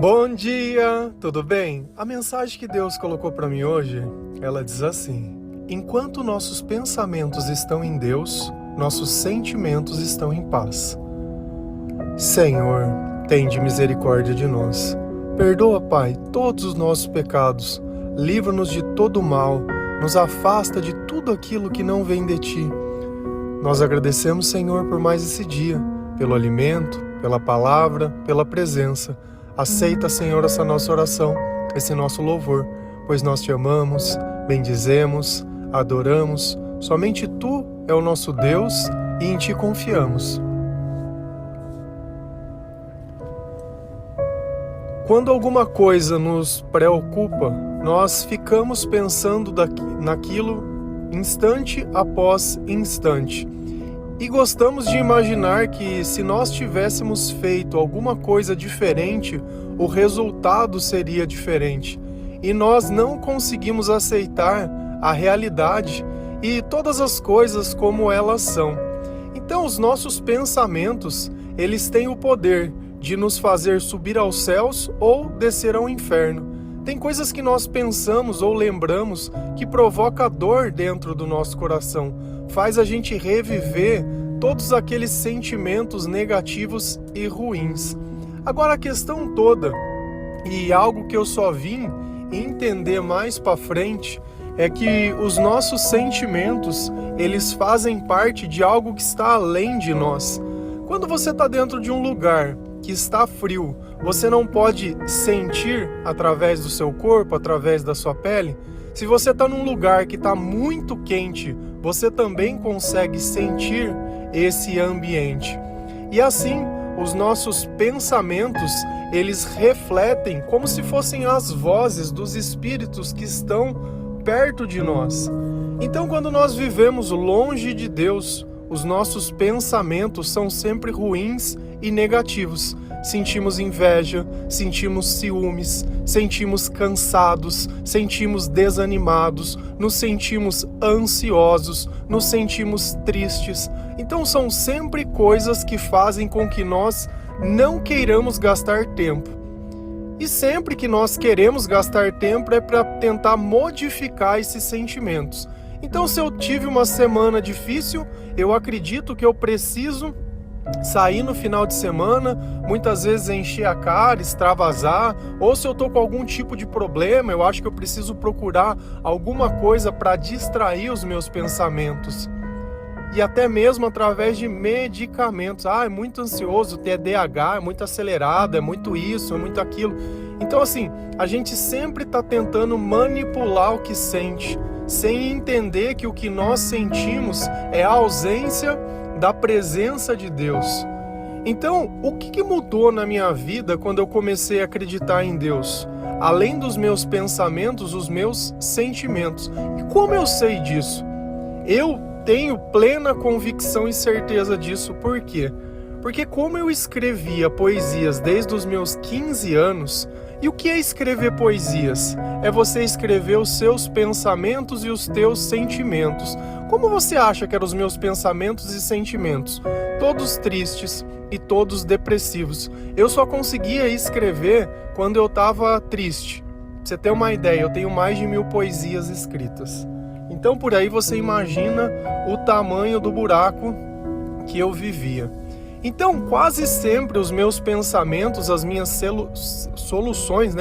Bom dia, tudo bem? A mensagem que Deus colocou para mim hoje, ela diz assim: enquanto nossos pensamentos estão em Deus, nossos sentimentos estão em paz. Senhor, tende misericórdia de nós. Perdoa, Pai, todos os nossos pecados. Livra-nos de todo mal. Nos afasta de tudo aquilo que não vem de Ti. Nós agradecemos, Senhor, por mais esse dia, pelo alimento, pela palavra, pela presença. Aceita, Senhor, essa nossa oração, esse nosso louvor, pois nós Te amamos, bendizemos, adoramos. Somente Tu é o nosso Deus e em Ti confiamos. Quando alguma coisa nos preocupa, nós ficamos pensando naquilo instante após instante. E gostamos de imaginar que se nós tivéssemos feito alguma coisa diferente, o resultado seria diferente. E nós não conseguimos aceitar a realidade e todas as coisas como elas são. Então os nossos pensamentos, eles têm o poder de nos fazer subir aos céus ou descer ao inferno. Tem coisas que nós pensamos ou lembramos que provoca dor dentro do nosso coração, faz a gente reviver todos aqueles sentimentos negativos e ruins. Agora a questão toda, e algo que eu só vim entender mais para frente, é que os nossos sentimentos, eles fazem parte de algo que está além de nós. Quando você está dentro de um lugar que está frio, você não pode sentir através do seu corpo, através da sua pele. Se você está num lugar que está muito quente, você também consegue sentir esse ambiente. E assim, os nossos pensamentos, eles refletem como se fossem as vozes dos espíritos que estão perto de nós. Então, quando nós vivemos longe de Deus, os nossos pensamentos são sempre ruins e negativos. Sentimos inveja, sentimos ciúmes, sentimos cansados, sentimos desanimados, nos sentimos ansiosos, nos sentimos tristes. Então são sempre coisas que fazem com que nós não queiramos gastar tempo. E sempre que nós queremos gastar tempo é para tentar modificar esses sentimentos. Então, se eu tive uma semana difícil, eu acredito que eu preciso sair no final de semana, muitas vezes encher a cara, extravasar, ou se eu estou com algum tipo de problema, eu acho que eu preciso procurar alguma coisa para distrair os meus pensamentos. E até mesmo através de medicamentos. É muito ansioso, TDAH, é muito acelerado, é muito isso, é muito aquilo. Então assim, a gente sempre está tentando manipular o que sente, sem entender que o que nós sentimos é a ausência da presença de Deus. Então, o que mudou na minha vida quando eu comecei a acreditar em Deus? Além dos meus pensamentos, os meus sentimentos. E como eu sei disso? Eu tenho plena convicção e certeza disso. Por quê? Porque como eu escrevia poesias desde os meus 15 anos, e o que é escrever poesias? É você escrever os seus pensamentos e os teus sentimentos. Como você acha que eram os meus pensamentos e sentimentos? Todos tristes e todos depressivos. Eu só conseguia escrever quando eu estava triste. Pra você ter uma ideia, eu tenho mais de 1000 poesias escritas. Então por aí você imagina o tamanho do buraco que eu vivia. Então quase sempre os meus pensamentos, as minhas soluções,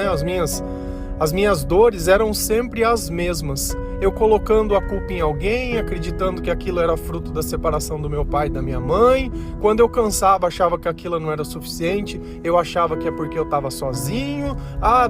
as minhas dores eram sempre as mesmas. Eu colocando a culpa em alguém, acreditando que aquilo era fruto da separação do meu pai e da minha mãe. Quando eu cansava, achava que aquilo não era suficiente, eu achava que é porque eu estava sozinho.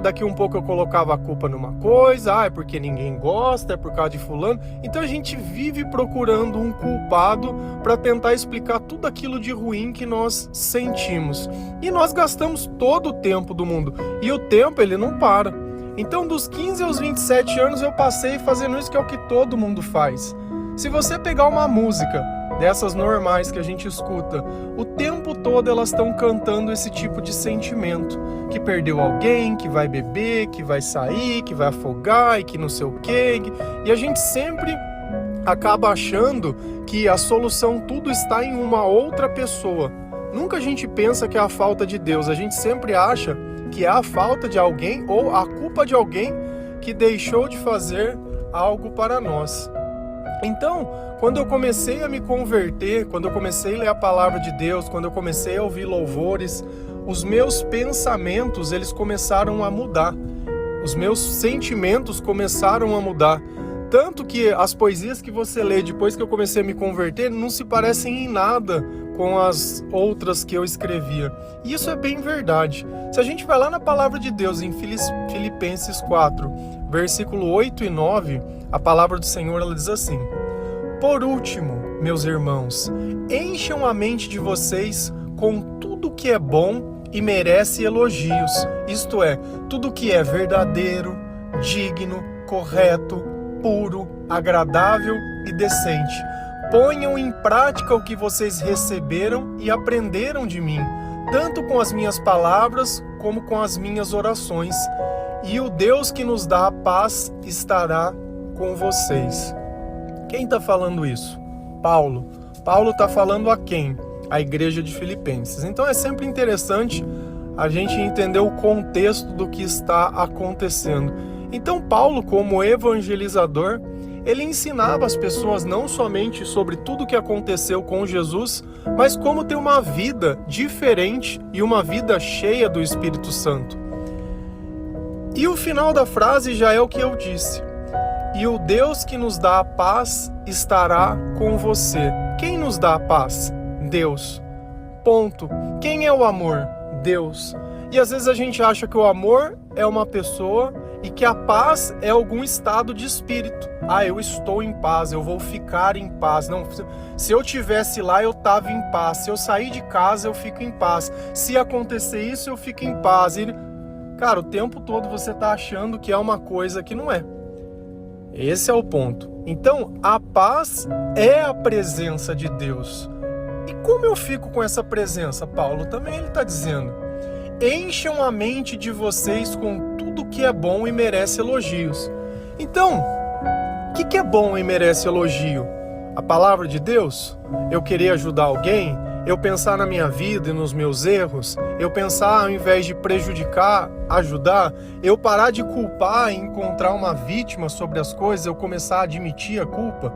Daqui um pouco eu colocava a culpa numa coisa, é porque ninguém gosta, é por causa de fulano. Então a gente vive procurando um culpado para tentar explicar tudo aquilo de ruim que nós sentimos. E nós gastamos todo o tempo do mundo. E o tempo, ele não para. Então, dos 15 aos 27 anos, eu passei fazendo isso, que é o que todo mundo faz. Se você pegar uma música dessas normais que a gente escuta, o tempo todo elas estão cantando esse tipo de sentimento. Que perdeu alguém, que vai beber, que vai sair, que vai afogar e que não sei o quê. E a gente sempre acaba achando que a solução tudo está em uma outra pessoa. Nunca a gente pensa que é a falta de Deus, a gente sempre acha que é a falta de alguém ou a culpa de alguém que deixou de fazer algo para nós. Então, quando eu comecei a me converter, quando eu comecei a ler a palavra de Deus, quando eu comecei a ouvir louvores, os meus pensamentos, eles começaram a mudar. Os meus sentimentos começaram a mudar. Tanto que as poesias que você lê depois que eu comecei a me converter não se parecem em nada com as outras que eu escrevia. E isso é bem verdade. Se a gente vai lá na palavra de Deus, em Filipenses 4, versículo 8 e 9, a palavra do Senhor ela diz assim: por último, meus irmãos, encham a mente de vocês com tudo que é bom e merece elogios, isto é, tudo que é verdadeiro, digno, correto, puro, agradável e decente. Ponham em prática o que vocês receberam e aprenderam de mim, tanto com as minhas palavras como com as minhas orações. E o Deus que nos dá a paz estará com vocês. Quem está falando isso? Paulo. Paulo está falando a quem? A igreja de Filipenses. Então é sempre interessante a gente entender o contexto do que está acontecendo. Então Paulo, como evangelizador, ele ensinava as pessoas não somente sobre tudo o que aconteceu com Jesus, mas como ter uma vida diferente e uma vida cheia do Espírito Santo. E o final da frase já é o que eu disse. E o Deus que nos dá a paz estará com você. Quem nos dá a paz? Deus. Ponto. Quem é o amor? Deus. E às vezes a gente acha que o amor é uma pessoa e que a paz é algum estado de espírito. Ah, eu estou em paz, eu vou ficar em paz. Não, se eu tivesse lá, eu estava em paz. Se eu sair de casa, eu fico em paz. Se acontecer isso, eu fico em paz. E, cara, o tempo todo você está achando que é uma coisa que não é. Esse é o ponto. Então, a paz é a presença de Deus. E como eu fico com essa presença? Paulo também ele está dizendo: encham a mente de vocês com tudo que é bom e merece elogios. Então, o que é bom e merece elogio? A palavra de Deus? Eu querer ajudar alguém? Eu pensar na minha vida e nos meus erros? Eu pensar, ao invés de prejudicar, ajudar? Eu parar de culpar e encontrar uma vítima sobre as coisas, eu começar a admitir a culpa?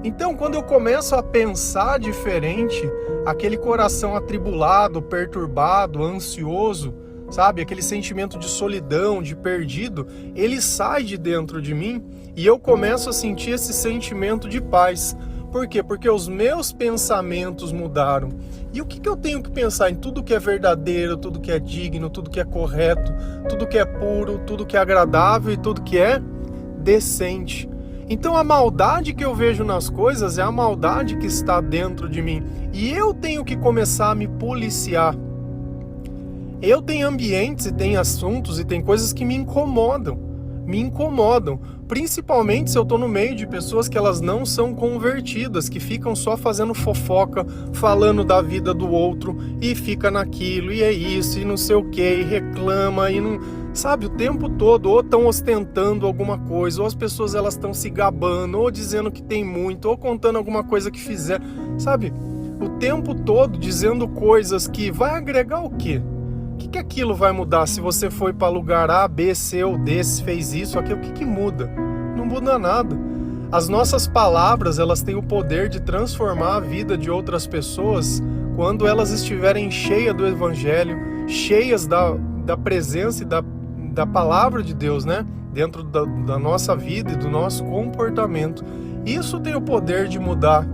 Então, quando eu começo a pensar diferente, aquele coração atribulado, perturbado, ansioso, sabe? Aquele sentimento de solidão, de perdido, ele sai de dentro de mim e eu começo a sentir esse sentimento de paz. Por quê? Porque os meus pensamentos mudaram. E o que eu tenho que pensar? Em tudo que é verdadeiro, tudo que é digno, tudo que é correto, tudo que é puro, tudo que é agradável e tudo que é decente. Então a maldade que eu vejo nas coisas é a maldade que está dentro de mim. E eu tenho que começar a me policiar. Eu tenho ambientes e tenho assuntos e tem coisas que me incomodam. Principalmente se eu estou no meio de pessoas que elas não são convertidas, que ficam só fazendo fofoca, falando da vida do outro e fica naquilo, e é isso, e não sei o que, e reclama, e não... Sabe, o tempo todo, ou estão ostentando alguma coisa, ou as pessoas elas estão se gabando, ou dizendo que tem muito, ou contando alguma coisa que fizeram, sabe? O tempo todo dizendo coisas que vai agregar o quê? O que aquilo vai mudar se você foi para lugar A, B, C ou D, se fez isso, aquilo, o que muda? Não muda nada. As nossas palavras, elas têm o poder de transformar a vida de outras pessoas quando elas estiverem cheias do Evangelho, cheias da presença e da palavra de Deus, né? Dentro da nossa vida e do nosso comportamento. Isso tem o poder de mudar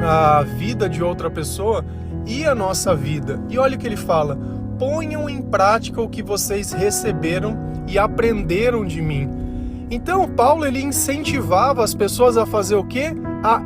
a vida de outra pessoa e a nossa vida. E olha o que ele fala: ponham em prática o que vocês receberam e aprenderam de mim. Então, Paulo, ele incentivava as pessoas a fazer o quê? A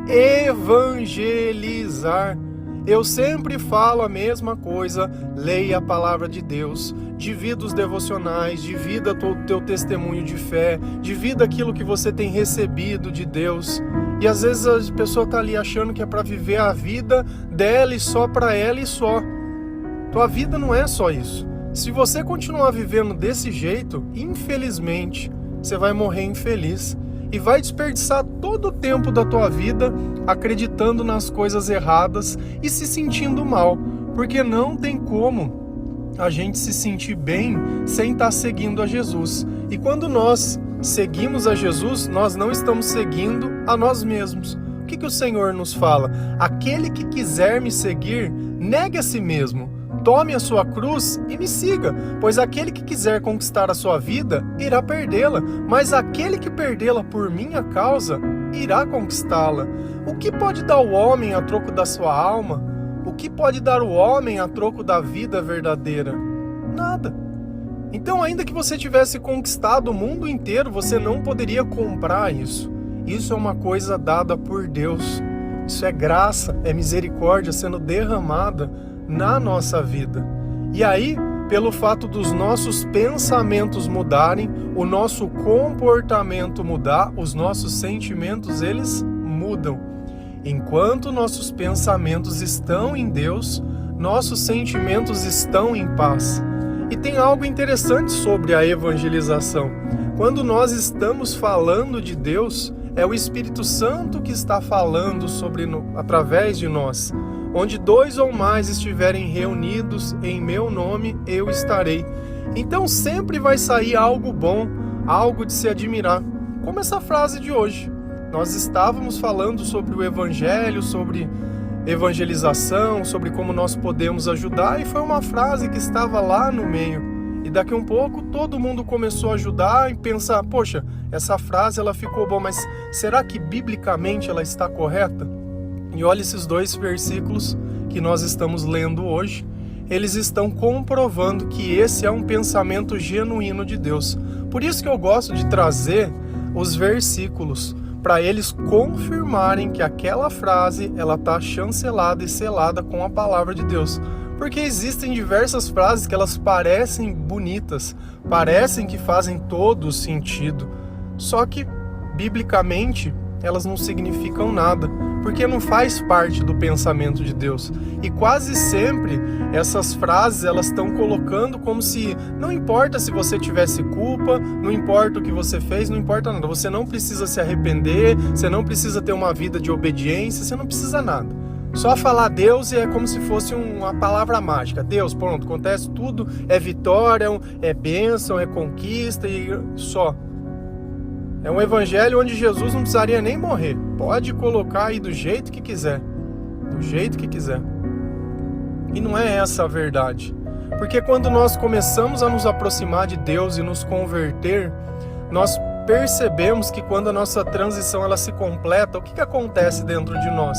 evangelizar. Eu sempre falo a mesma coisa: leia a palavra de Deus, divida os devocionais, divida o teu testemunho de fé, divida aquilo que você tem recebido de Deus. E às vezes a pessoa está ali achando que é para viver a vida dela e só para ela e só. Tua vida não é só isso. Se você continuar vivendo desse jeito, infelizmente, você vai morrer infeliz e vai desperdiçar todo o tempo da tua vida acreditando nas coisas erradas e se sentindo mal, porque não tem como a gente se sentir bem sem estar seguindo a Jesus. E quando nós seguimos a Jesus, nós não estamos seguindo a nós mesmos. O que o Senhor nos fala? Aquele que quiser me seguir, negue a si mesmo. Tome a sua cruz e me siga, pois aquele que quiser conquistar a sua vida, irá perdê-la, mas aquele que perdê-la por minha causa, irá conquistá-la. O que pode dar o homem a troco da sua alma? O que pode dar o homem a troco da vida verdadeira? Nada. Então, ainda que você tivesse conquistado o mundo inteiro, você não poderia comprar isso. Isso é uma coisa dada por Deus. Isso é graça, é misericórdia sendo derramada na nossa vida. E aí, pelo fato dos nossos pensamentos mudarem, o nosso comportamento mudar, os nossos sentimentos, eles mudam. Enquanto nossos pensamentos estão em Deus, nossos sentimentos estão em paz. E tem algo interessante sobre a evangelização. Quando nós estamos falando de Deus, é o Espírito Santo que está falando através de nós. Onde 2 ou mais estiverem reunidos em meu nome, eu estarei. Então sempre vai sair algo bom, algo de se admirar. Como essa frase de hoje. Nós estávamos falando sobre o Evangelho, sobre evangelização, sobre como nós podemos ajudar, e foi uma frase que estava lá no meio. E daqui a um pouco todo mundo começou a ajudar e pensar, poxa, essa frase ela ficou boa, mas será que biblicamente ela está correta? E olha esses 2 versículos que nós estamos lendo hoje, eles estão comprovando que esse é um pensamento genuíno de Deus. Por isso que eu gosto de trazer os versículos, para eles confirmarem que aquela frase ela está chancelada e selada com a palavra de Deus. Porque existem diversas frases que elas parecem bonitas, parecem que fazem todo o sentido, só que biblicamente elas não significam nada, porque não faz parte do pensamento de Deus. E quase sempre essas frases elas estão colocando como se não importa se você tivesse culpa, não importa o que você fez, não importa nada. Você não precisa se arrepender, você não precisa ter uma vida de obediência, você não precisa nada. Só falar Deus é como se fosse uma palavra mágica. Deus, pronto, acontece tudo, é vitória, é bênção, é conquista e só. É um evangelho onde Jesus não precisaria nem morrer. Pode colocar aí do jeito que quiser. Do jeito que quiser. E não é essa a verdade. Porque quando nós começamos a nos aproximar de Deus e nos converter, nós percebemos que quando a nossa transição ela se completa, o que acontece dentro de nós?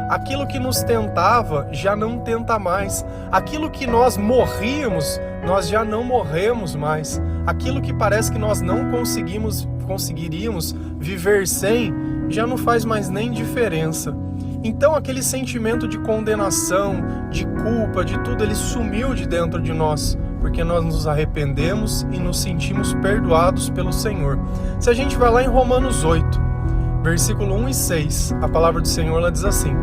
Aquilo que nos tentava já não tenta mais. Aquilo que nós morríamos, nós já não morremos mais. Aquilo que parece que nós não conseguiríamos viver sem, já não faz mais nem diferença. Então aquele sentimento de condenação, de culpa, de tudo, ele sumiu de dentro de nós, porque nós nos arrependemos e nos sentimos perdoados pelo Senhor. Se a gente vai lá em Romanos 8, versículo 1 e 6, a palavra do Senhor ela diz assim: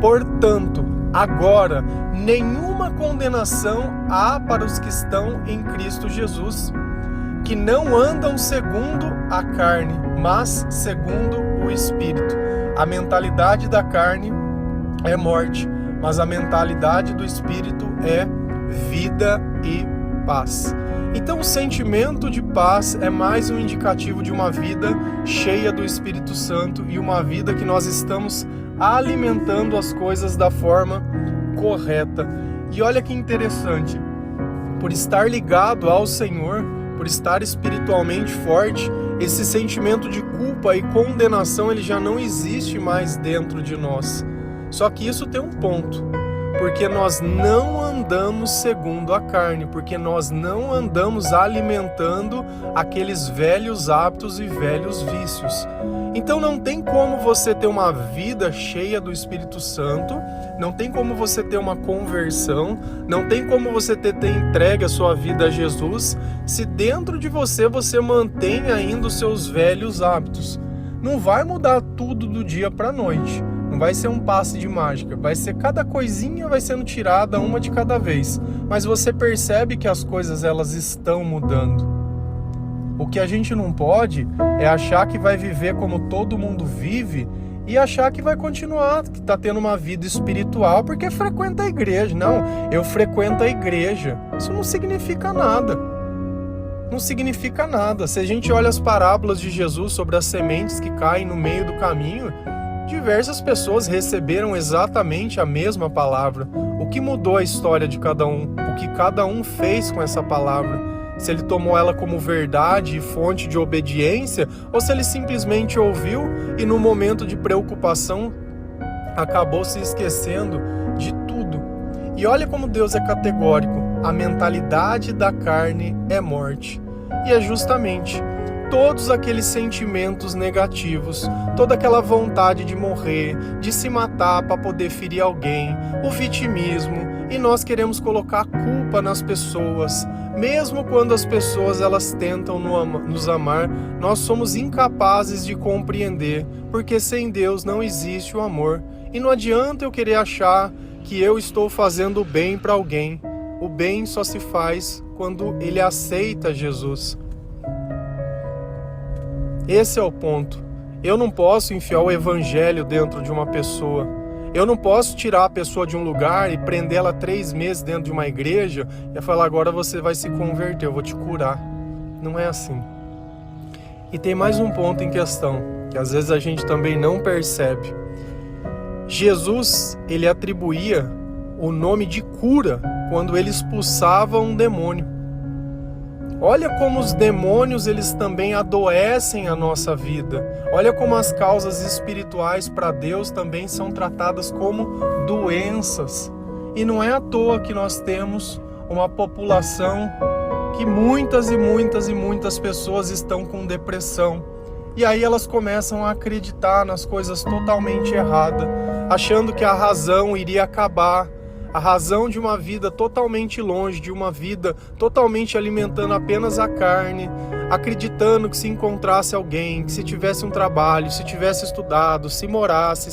portanto, agora nenhuma condenação há para os que estão em Cristo Jesus, que não andam segundo a carne, mas segundo o Espírito. A mentalidade da carne é morte, mas a mentalidade do Espírito é vida e paz. Então o sentimento de paz é mais um indicativo de uma vida cheia do Espírito Santo e uma vida que nós estamos alimentando as coisas da forma correta. E olha que interessante, por estar ligado ao Senhor, por estar espiritualmente forte, esse sentimento de culpa e condenação ele já não existe mais dentro de nós. Só que isso tem um ponto, porque nós não andamos segundo a carne, porque nós não andamos alimentando aqueles velhos hábitos e velhos vícios. Então não tem como você ter uma vida cheia do Espírito Santo, não tem como você ter uma conversão, não tem como você ter entregue a sua vida a Jesus, se dentro de você mantém ainda os seus velhos hábitos. Não vai mudar tudo do dia para a noite, não vai ser um passe de mágica, vai ser cada coisinha vai sendo tirada uma de cada vez, mas você percebe que as coisas elas estão mudando. O que a gente não pode é achar que vai viver como todo mundo vive e achar que vai continuar, que está tendo uma vida espiritual porque frequenta a igreja. Não, eu frequento a igreja. Isso não significa nada. Não significa nada. Se a gente olha as parábolas de Jesus sobre as sementes que caem no meio do caminho, diversas pessoas receberam exatamente a mesma palavra. O que mudou a história de cada um? O que cada um fez com essa palavra? Se ele tomou ela como verdade e fonte de obediência, ou se ele simplesmente ouviu e no momento de preocupação acabou se esquecendo de tudo. E olha como Deus é categórico: a mentalidade da carne é morte. E é justamente todos aqueles sentimentos negativos, toda aquela vontade de morrer, de se matar para poder ferir alguém, o vitimismo, e nós queremos colocar a culpa nas pessoas. Mesmo quando as pessoas elas tentam nos amar, nós somos incapazes de compreender, porque sem Deus não existe o amor. E não adianta eu querer achar que eu estou fazendo o bem para alguém. O bem só se faz quando ele aceita Jesus. Esse é o ponto. Eu não posso enfiar o evangelho dentro de uma pessoa. Eu não posso tirar a pessoa de um lugar e prender ela 3 meses dentro de uma igreja e falar: agora você vai se converter, eu vou te curar. Não é assim. E tem mais um ponto em questão, que às vezes a gente também não percebe. Jesus, ele atribuía o nome de cura quando ele expulsava um demônio. Olha como os demônios eles também adoecem a nossa vida. Olha como as causas espirituais para Deus também são tratadas como doenças. E não é à toa que nós temos uma população que muitas pessoas estão com depressão. E aí elas começam a acreditar nas coisas totalmente erradas, achando que a razão iria acabar. A razão de uma vida totalmente longe, de uma vida totalmente alimentando apenas a carne, acreditando que se encontrasse alguém, que se tivesse um trabalho, se tivesse estudado, se morasse,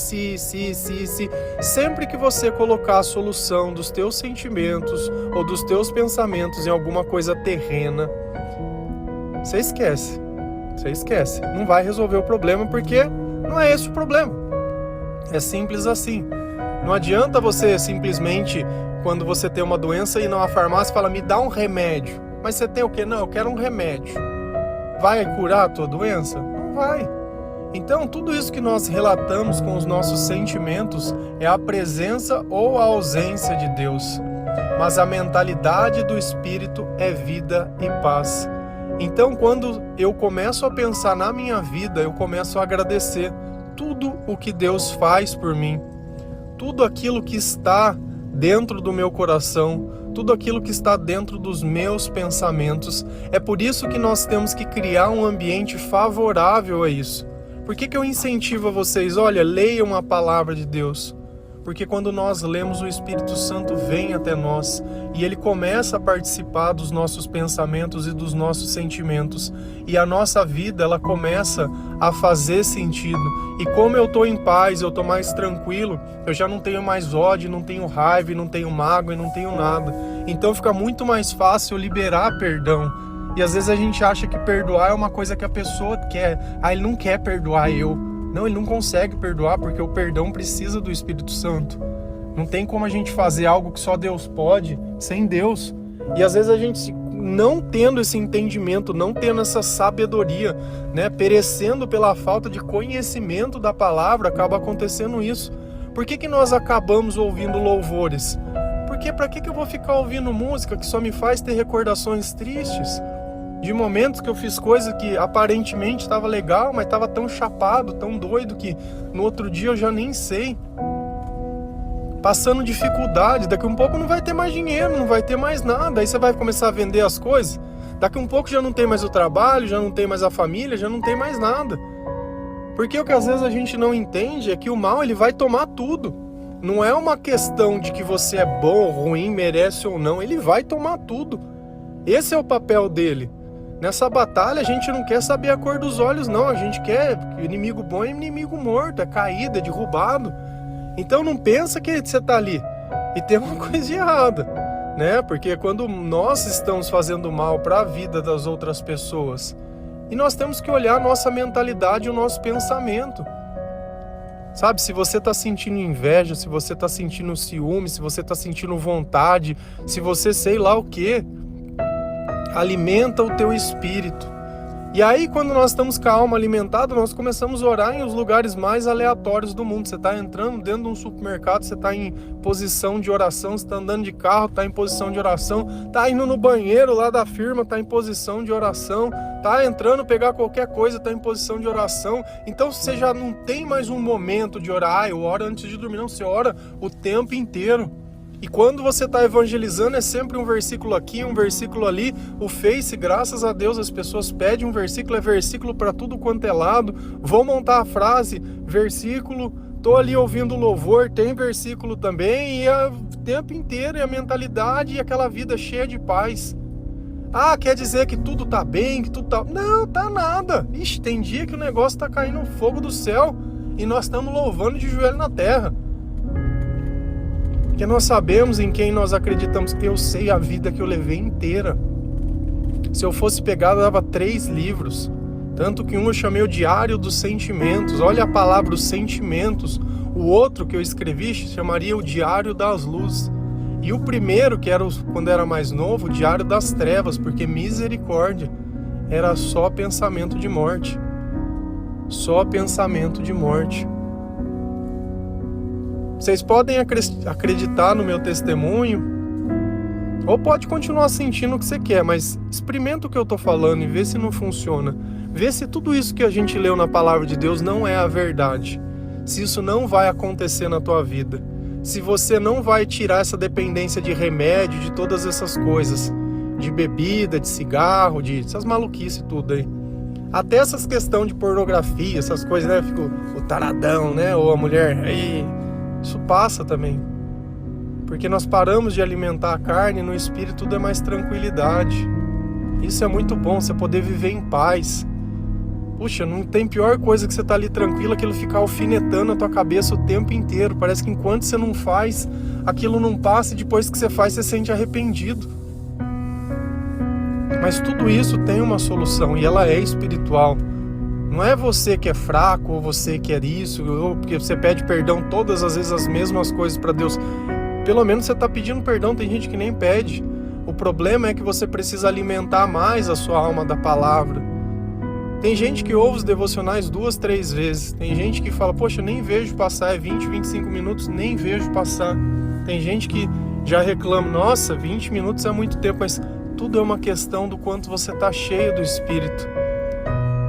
sempre que você colocar a solução dos teus sentimentos ou dos teus pensamentos em alguma coisa terrena, você esquece. Não vai resolver o problema porque não é esse o problema. É simples assim. Não adianta você simplesmente, quando você tem uma doença, ir numa farmácia e falar: me dá um remédio. Mas você tem o quê? Não, eu quero um remédio. Vai curar a tua doença? Não vai. Então, tudo isso que nós relatamos com os nossos sentimentos é a presença ou a ausência de Deus. Mas a mentalidade do Espírito é vida e paz. Então, quando eu começo a pensar na minha vida, eu começo a agradecer tudo o que Deus faz por mim. Tudo aquilo que está dentro do meu coração, tudo aquilo que está dentro dos meus pensamentos. É por isso que nós temos que criar um ambiente favorável a isso. Por que eu incentivo a vocês? Olha, leiam a palavra de Deus. Porque quando nós lemos, o Espírito Santo vem até nós e ele começa a participar dos nossos pensamentos e dos nossos sentimentos. E a nossa vida, ela começa a fazer sentido. E como eu estou em paz, eu estou mais tranquilo, eu já não tenho mais ódio, não tenho raiva, não tenho mágoa, não tenho nada. Então fica muito mais fácil liberar perdão. E às vezes a gente acha que perdoar é uma coisa que a pessoa quer. Ah, ele não quer perdoar eu. Não, ele não consegue perdoar porque o perdão precisa do Espírito Santo. Não tem como a gente fazer algo que só Deus pode sem Deus. E às vezes a gente, não tendo esse entendimento, não tendo essa sabedoria, né, perecendo pela falta de conhecimento da palavra, acaba acontecendo isso. Por que nós acabamos ouvindo louvores? Porque para que eu vou ficar ouvindo música que só me faz ter recordações tristes? De momentos que eu fiz coisa que aparentemente estava legal, mas estava tão chapado, tão doido, que no outro dia eu já nem sei. Passando dificuldade, daqui a um pouco não vai ter mais dinheiro, não vai ter mais nada. Aí você vai começar a vender as coisas, daqui a um pouco já não tem mais o trabalho, já não tem mais a família, já não tem mais nada. Porque o que às vezes a gente não entende é que o mal ele vai tomar tudo. Não é uma questão de que você é bom ou ruim, merece ou não, ele vai tomar tudo. Esse é o papel dele. Nessa batalha a gente não quer saber a cor dos olhos, não. A gente quer que inimigo bom é inimigo morto, é caído, é derrubado. Então não pensa que você está ali e tem uma coisa errada, né? Porque quando nós estamos fazendo mal para a vida das outras pessoas, e nós temos que olhar a nossa mentalidade e o nosso pensamento. Sabe, se você está sentindo inveja, se você está sentindo ciúme, se você está sentindo vontade, se você sei lá o que, alimenta o teu espírito. E aí, quando nós estamos com a alma alimentada, nós começamos a orar em os lugares mais aleatórios do mundo. Você está entrando dentro de um supermercado, você está em posição de oração, você está andando de carro, está em posição de oração, está indo no banheiro lá da firma, está em posição de oração, está entrando pegar qualquer coisa, está em posição de oração. Então você já não tem mais um momento de orar, eu oro antes de dormir, não, você ora o tempo inteiro. E quando você está evangelizando, é sempre um versículo aqui, um versículo ali. O Face, graças a Deus, as pessoas pedem um versículo, é versículo para tudo quanto é lado. Vou montar a frase, versículo, tô ali ouvindo louvor, tem versículo também, e o tempo inteiro, e a mentalidade, e aquela vida cheia de paz. Ah, quer dizer que tudo tá bem, que tudo tá... Não, tá nada. Ixi, tem dia que o negócio tá caindo fogo do céu, e nós estamos louvando de joelho na terra. Porque nós sabemos em quem nós acreditamos. Eu sei a vida que eu levei inteira. Se eu fosse pegar, eu dava 3 livros. Tanto que um eu chamei o Diário dos Sentimentos. Olha a palavra, os sentimentos. O outro que eu escrevi chamaria o Diário das Luzes. E o primeiro, que era quando era mais novo, o Diário das Trevas. Porque misericórdia, era só pensamento de morte. Só pensamento de morte. Vocês podem acreditar no meu testemunho, ou pode continuar sentindo o que você quer, mas experimenta o que eu estou falando e vê se não funciona. Vê se tudo isso que a gente leu na palavra de Deus não é a verdade. Se isso não vai acontecer na tua vida. Se você não vai tirar essa dependência de remédio, de todas essas coisas. De bebida, de cigarro, de essas maluquices tudo aí. Até essas questões de pornografia, essas coisas, né? Fica o taradão, né? Ou a mulher aí... Isso passa também, porque nós paramos de alimentar a carne e no espírito tudo é mais tranquilidade. Isso é muito bom, você poder viver em paz. Puxa, não tem pior coisa que você tá ali tranquilo, aquilo ficar alfinetando a tua cabeça o tempo inteiro. Parece que enquanto você não faz, aquilo não passa e depois que você faz, você se sente arrependido. Mas tudo isso tem uma solução e ela é espiritual. Não é você que é fraco, ou você que é isso, ou porque você pede perdão todas as vezes as mesmas coisas para Deus. Pelo menos você está pedindo perdão, tem gente que nem pede. O problema é que você precisa alimentar mais a sua alma da palavra. Tem gente que ouve os devocionais 2, 3 vezes. Tem gente que fala, poxa, nem vejo passar, é 20, 25 minutos, nem vejo passar. Tem gente que já reclama, nossa, 20 minutos é muito tempo, mas tudo é uma questão do quanto você está cheio do Espírito.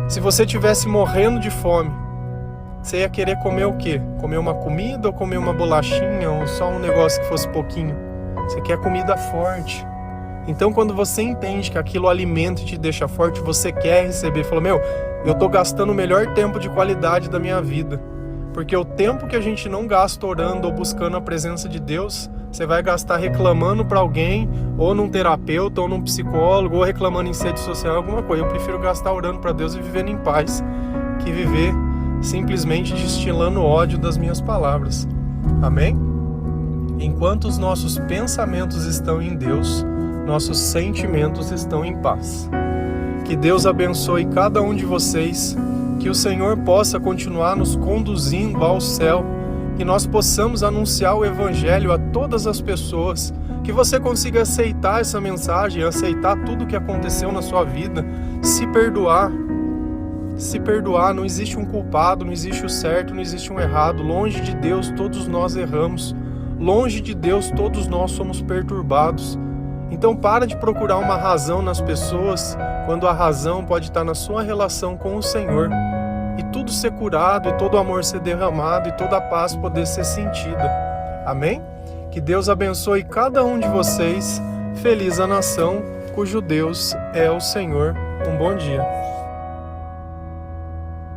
Se você estivesse morrendo de fome, você ia querer comer o quê? Comer uma comida ou comer uma bolachinha ou só um negócio que fosse pouquinho? Você quer comida forte. Então quando você entende que aquilo alimenta e te deixa forte, você quer receber. Fala, eu tô gastando o melhor tempo de qualidade da minha vida. Porque o tempo que a gente não gasta orando ou buscando a presença de Deus, você vai gastar reclamando para alguém, ou num terapeuta, ou num psicólogo, ou reclamando em rede social, alguma coisa. Eu prefiro gastar orando para Deus e vivendo em paz, que viver simplesmente destilando ódio das minhas palavras. Amém? Enquanto os nossos pensamentos estão em Deus, nossos sentimentos estão em paz. Que Deus abençoe cada um de vocês, que o Senhor possa continuar nos conduzindo ao céu, que nós possamos anunciar o Evangelho a todas as pessoas, que você consiga aceitar essa mensagem, aceitar tudo o que aconteceu na sua vida, se perdoar, não existe um culpado, não existe o certo, não existe um errado, longe de Deus todos nós erramos, longe de Deus todos nós somos perturbados. Então para de procurar uma razão nas pessoas, quando a razão pode estar na sua relação com o Senhor, e tudo ser curado, e todo o amor ser derramado, e toda a paz poder ser sentida. Amém? Que Deus abençoe cada um de vocês. Feliz a nação cujo Deus é o Senhor. Um bom dia.